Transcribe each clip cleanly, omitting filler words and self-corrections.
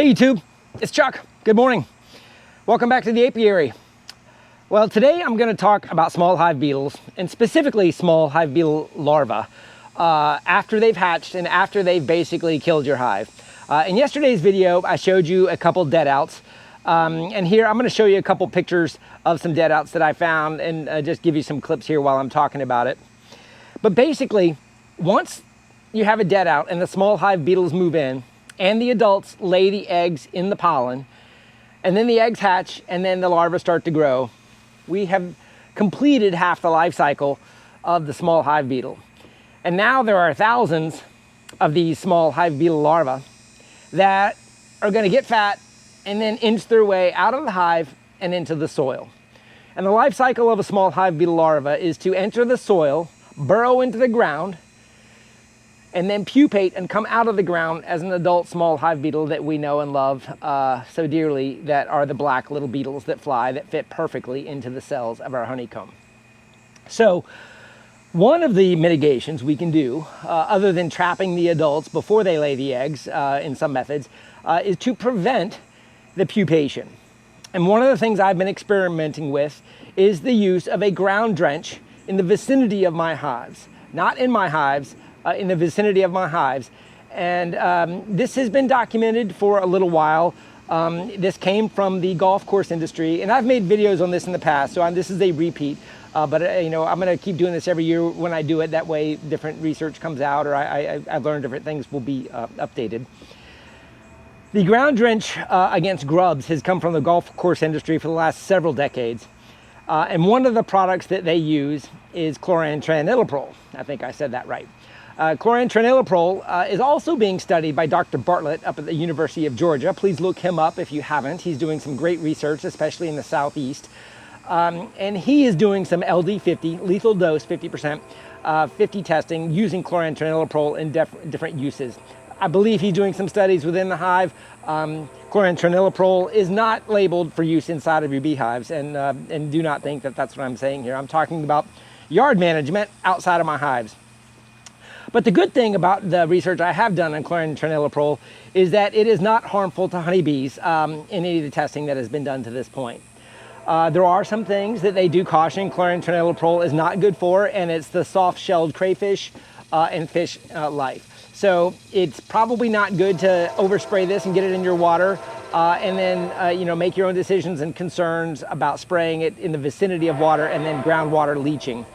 Hey YouTube, it's Chuck. Good morning. Welcome back to the apiary. Well, today I'm going to talk about small hive beetles, and specifically small hive beetle larvae, after they've hatched and after they've basically killed your hive. In yesterday's video, I showed you a couple dead outs, and here I'm going to show you a couple pictures of some dead outs that I found, and just give you some clips here while I'm talking about it. But basically, once you have a dead out and the small hive beetles move in, and the adults lay the eggs in the pollen, and then the eggs hatch, and then the larvae start to grow, we have completed half the life cycle of the small hive beetle. And now there are thousands of these small hive beetle larvae that are going to get fat and then inch their way out of the hive and into the soil. And the life cycle of a small hive beetle larva is to enter the soil, burrow into the ground, and then pupate and come out of the ground as an adult small hive beetle that we know and love so dearly, that are the black little beetles that fly, that fit perfectly into the cells of our honeycomb. So one of the mitigations we can do, other than trapping the adults before they lay the eggs in some methods, is to prevent the pupation. And one of the things I've been experimenting with is the use of a ground drench in the vicinity of my hives. Not in my hives, in the vicinity of my hives. And this has been documented for a little while. This came from the golf course industry, and I've made videos on this in the past, so this is a repeat. But you know, I'm going to keep doing this every year when I do it. That way different research comes out, or I've learned different things will be updated. The ground drench against grubs has come from the golf course industry for the last several decades. And one of the products that they use is Chlorantraniliprole. I think I said that right. Chlorantraniliprole is also being studied by Dr. Bartlett up at the University of Georgia. Please look him up if you haven't. He's doing some great research, especially in the southeast. And he is doing some LD50, lethal dose 50%, 50 testing using Chlorantraniliprole in different uses. I believe he's doing some studies within the hive. Chlorantraniliprole is not labeled for use inside of your beehives, and do not think that that's what I'm saying here. I'm talking about yard management outside of my hives. But the good thing about the research I have done on Chlorantraniliprole is that it is not harmful to honeybees in any of the testing that has been done to this point. There are some things that they do caution Chlorantraniliprole is not good for, and it's the soft-shelled crayfish and fish life. So it's probably not good to overspray this and get it in your water, and then you know, make your own decisions and concerns about spraying it in the vicinity of water and then groundwater leaching.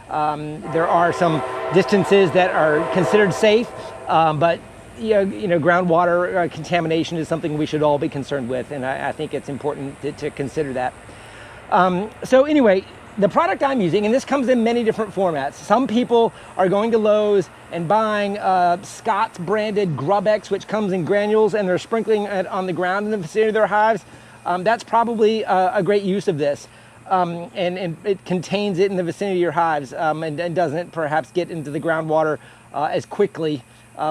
There are some distances that are considered safe, but you know, groundwater contamination is something we should all be concerned with, and I think it's important to consider that. So anyway, the product I'm using, and this comes in many different formats. Some people are going to Lowe's and buying Scott's branded Grub-X, which comes in granules, and they're sprinkling it on the ground in the vicinity of their hives. That's probably a great use of this. And it contains it in the vicinity of your hives, and doesn't perhaps get into the groundwater as quickly,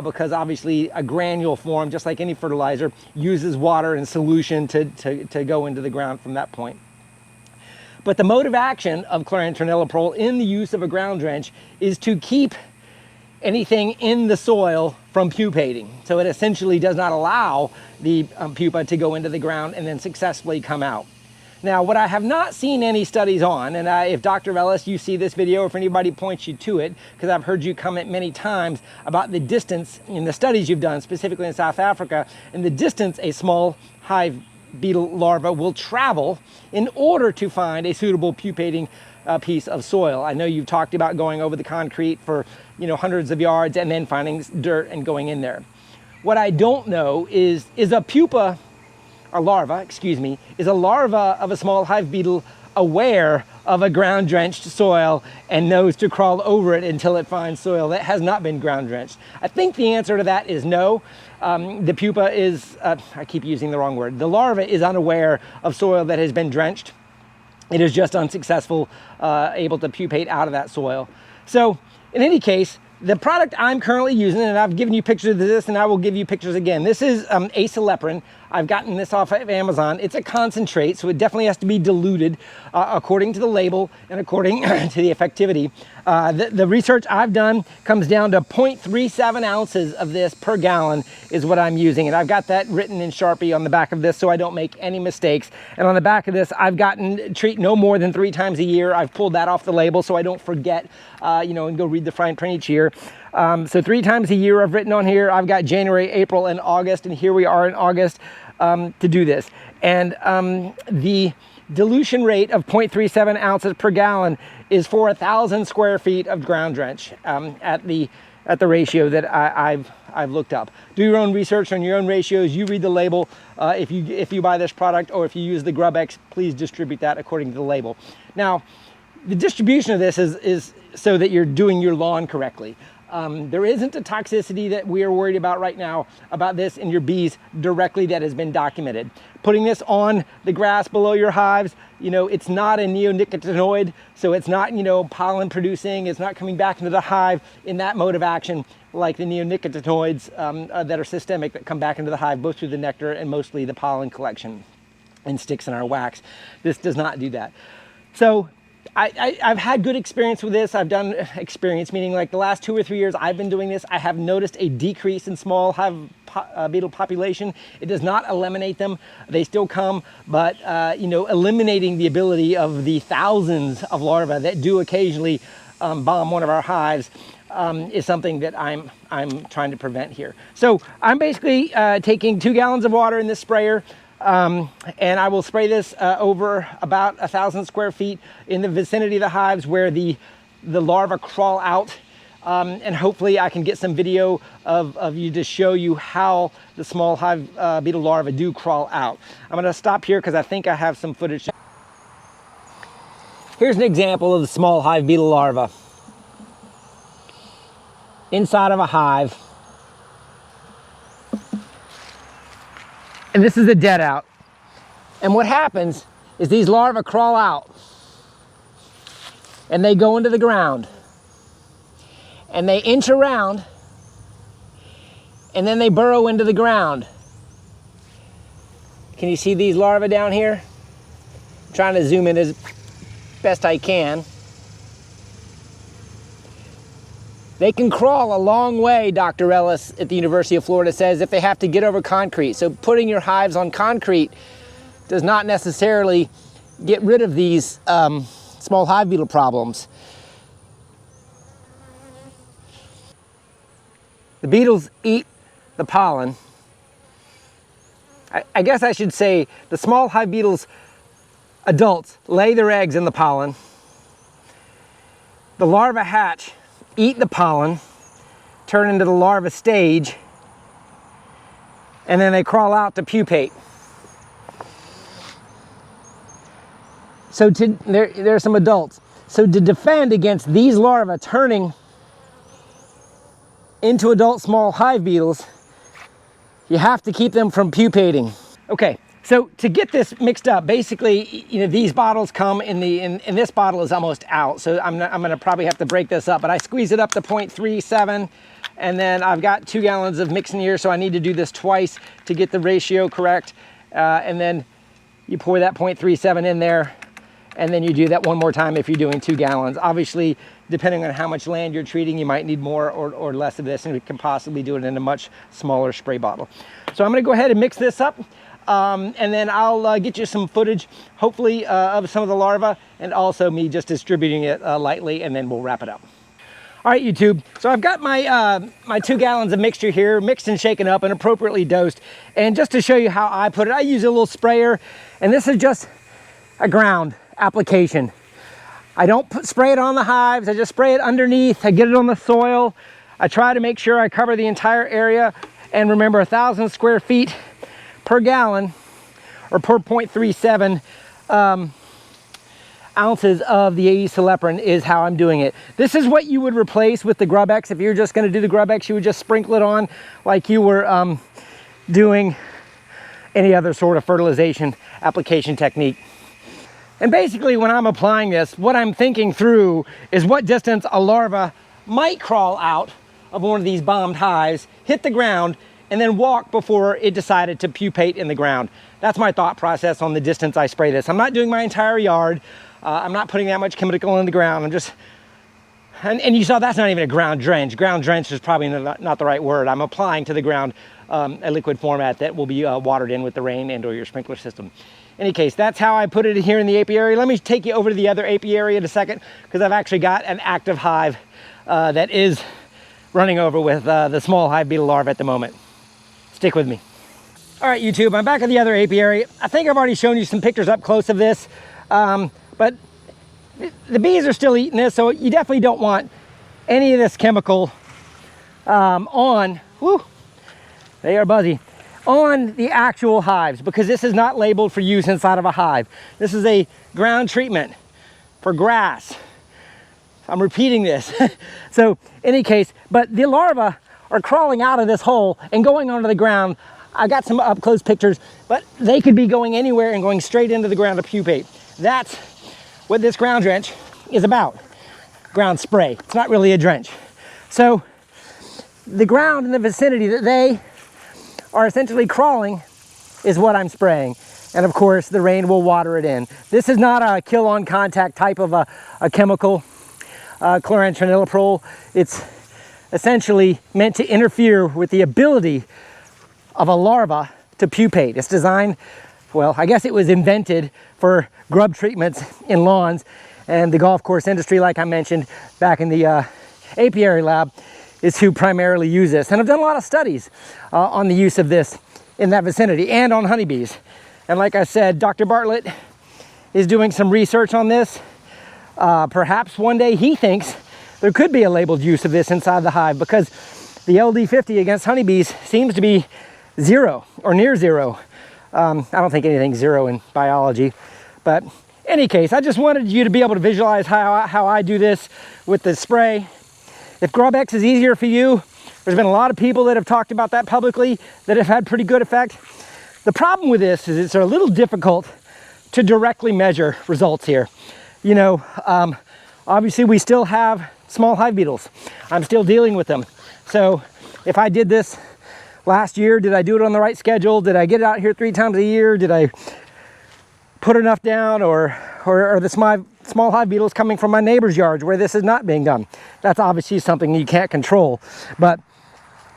because obviously a granule form, just like any fertilizer, uses water and solution to go into the ground from that point. But the mode of action of Chlorantraniliprole in the use of a ground drench is to keep anything in the soil from pupating. So it essentially does not allow the pupa to go into the ground and then successfully come out. Now, what I have not seen any studies on, and if Dr. Ellis, you see this video, or if anybody points you to it, because I've heard you comment many times about the distance in the studies you've done, specifically in South Africa, and the distance a small hive beetle larva will travel in order to find a suitable pupating piece of soil. I know you've talked about going over the concrete for, you know, hundreds of yards and then finding dirt and going in there. What I don't know is a pupa, a larva, excuse me, is a larva of a small hive beetle aware of a ground drenched soil and knows to crawl over it until it finds soil that has not been ground drenched? I think the answer to that is no. The pupa is, I keep using the wrong word, the larva is unaware of soil that has been drenched. It is just unsuccessful, able to pupate out of that soil. So in any case, the product I'm currently using, and I've given you pictures of this and I will give you pictures again. This is aceleprin. I've gotten this off of Amazon. It's a concentrate, so it definitely has to be diluted according to the label and according to the effectivity. The research I've done comes down to 0.37 ounces of this per gallon is what I'm using. And I've got that written in Sharpie on the back of this so I don't make any mistakes. And on the back of this, I've gotten treat no more than 3 times a year. I've pulled that off the label so I don't forget, you know, and go read the fine print each year. So 3 times a year I've written on here. I've got January, April, and August, and here we are in August to do this. And the dilution rate of 0.37 ounces per gallon is for 1,000 square feet of ground drench at the ratio that I've looked up. Do your own research on your own ratios. You read the label. If you buy this product or if you use the GrubX, please distribute that according to the label. Now, the distribution of this is so that you're doing your lawn correctly. There isn't a toxicity that we are worried about right now about this in your bees directly that has been documented. Putting this on the grass below your hives, you know, it's not a neonicotinoid, so it's not, you know, pollen producing, it's not coming back into the hive in that mode of action like the neonicotinoids that are systemic that come back into the hive both through the nectar and mostly the pollen collection and sticks in our wax. This does not do that. So I've had good experience with this. I've done experience, meaning like the last 2 or 3 years I've been doing this, I have noticed a decrease in small hive beetle population. It does not eliminate them. They still come, but you know, eliminating the ability of the thousands of larvae that do occasionally bomb one of our hives is something that I'm trying to prevent here. So I'm basically taking 2 gallons of water in this sprayer. And I will spray this over about 1,000 square feet in the vicinity of the hives where the larvae crawl out. And hopefully I can get some video of you to show you how the small hive beetle larvae do crawl out. I'm going to stop here because I think I have some footage. Here's an example of the small hive beetle larva inside of a hive. And this is a dead out. And what happens is these larvae crawl out and they go into the ground and they inch around and then they burrow into the ground. Can you see these larvae down here? I'm trying to zoom in as best I can. They can crawl a long way, Dr. Ellis at the University of Florida says, if they have to get over concrete. So putting your hives on concrete does not necessarily get rid of these small hive beetle problems. The beetles eat the pollen. I guess I should say the small hive beetles, adults, lay their eggs in the pollen. The larvae hatch, eat the pollen, turn into the larva stage, and then they crawl out to pupate. So there are some adults. So to defend against these larvae turning into adult small hive beetles, you have to keep them from pupating. Okay, so to get this mixed up, basically, you know, these bottles come in this bottle is almost out. So I'm gonna probably have to break this up, but I squeeze it up to 0.37, and then I've got 2 gallons of mix in here, so I need to do this twice to get the ratio correct. And then you pour that 0.37 in there, and then you do that one more time if you're doing 2 gallons. Obviously, depending on how much land you're treating, you might need more or less of this, and we can possibly do it in a much smaller spray bottle. So I'm gonna go ahead and mix this up. And then I'll get you some footage, hopefully, of some of the larvae, and also me just distributing it lightly, and then we'll wrap it up. All right, YouTube. So I've got my, my 2 gallons of mixture here, mixed and shaken up and appropriately dosed. And just to show you how I put it, I use a little sprayer, and this is just a ground application. I don't spray it on the hives, I just spray it underneath, I get it on the soil. I try to make sure I cover the entire area, and remember 1,000 square feet per gallon, or per 0.37 ounces of the acesulfame is how I'm doing it. This is what you would replace with the GrubX. If you're just going to do the GrubX, you would just sprinkle it on like you were doing any other sort of fertilization application technique. And basically when I'm applying this, what I'm thinking through is what distance a larva might crawl out of one of these bombed hives, hit the ground, and then walk before it decided to pupate in the ground. That's my thought process on the distance I spray this. I'm not doing my entire yard. I'm not putting that much chemical in the ground. I'm just, and you saw that's not even a ground drench. Ground drench is probably not the right word. I'm applying to the ground a liquid format that will be watered in with the rain and or your sprinkler system. In any case, that's how I put it here in the apiary. Let me take you over to the other apiary in a second, because I've actually got an active hive that is running over with the small hive beetle larvae at the moment. Stick with me. All right, YouTube, I'm back at the other apiary. I think I've already shown you some pictures up close of this, but the bees are still eating this, so you definitely don't want any of this chemical on, whoo, they are buzzy, on the actual hives, because this is not labeled for use inside of a hive. This is a ground treatment for grass. I'm repeating this. So in any case, but the larvae are crawling out of this hole and going onto the ground. I got some up close pictures, but they could be going anywhere and going straight into the ground to pupate. That's what this ground drench is about. Ground spray. It's not really a drench. So the ground in the vicinity that they are essentially crawling is what I'm spraying. And of course, the rain will water it in. This is not a kill on contact type of a chemical, Chlorantraniliprole. It's essentially meant to interfere with the ability of a larva to pupate. It's designed, well, I guess it was invented for grub treatments in lawns, and the golf course industry, like I mentioned back in the apiary lab, is who primarily use this. And I've done a lot of studies on the use of this in that vicinity and on honeybees. And like I said, Dr. Bartlett is doing some research on this. Perhaps one day he thinks there could be a labeled use of this inside the hive, because the LD50 against honeybees seems to be zero or near zero. I don't think anything's zero in biology, but in any case, I just wanted you to be able to visualize how I do this with the spray. If Grub-X is easier for you, there's been a lot of people that have talked about that publicly that have had pretty good effect. The problem with this is it's a little difficult to directly measure results here. You know, obviously we still have small hive beetles. I'm still dealing with them. So if I did this last year, did I do it on the right schedule? Did I get it out here 3 times a year? Did I put enough down, or are the small hive beetles coming from my neighbor's yards where this is not being done? That's obviously something you can't control. But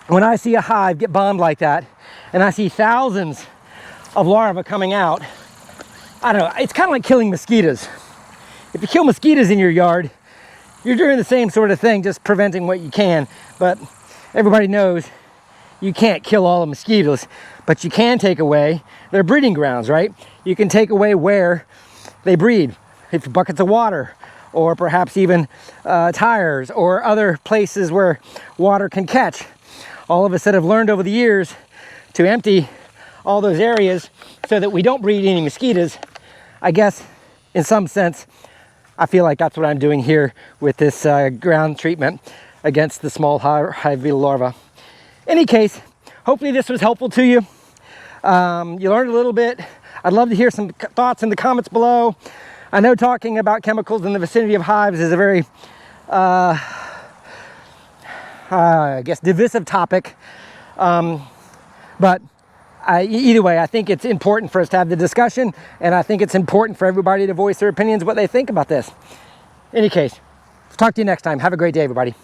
when I see a hive get bombed like that, and I see thousands of larvae coming out, I don't know, it's kind of like killing mosquitoes. If you kill mosquitoes in your yard, you're doing the same sort of thing, just preventing what you can. But everybody knows you can't kill all the mosquitoes, but you can take away their breeding grounds, right? You can take away where they breed, if buckets of water, or perhaps even tires, or other places where water can catch. All of us that have learned over the years to empty all those areas so that we don't breed any mosquitoes, I guess in some sense, I feel like that's what I'm doing here with this ground treatment against the small hive beetle larvae. In any case, hopefully this was helpful to you. You learned a little bit. I'd love to hear some thoughts in the comments below. I know talking about chemicals in the vicinity of hives is a very, I guess, divisive topic. But either way, I think it's important for us to have the discussion, and I think it's important for everybody to voice their opinions, what they think about this. In any case, talk to you next time. Have a great day, everybody.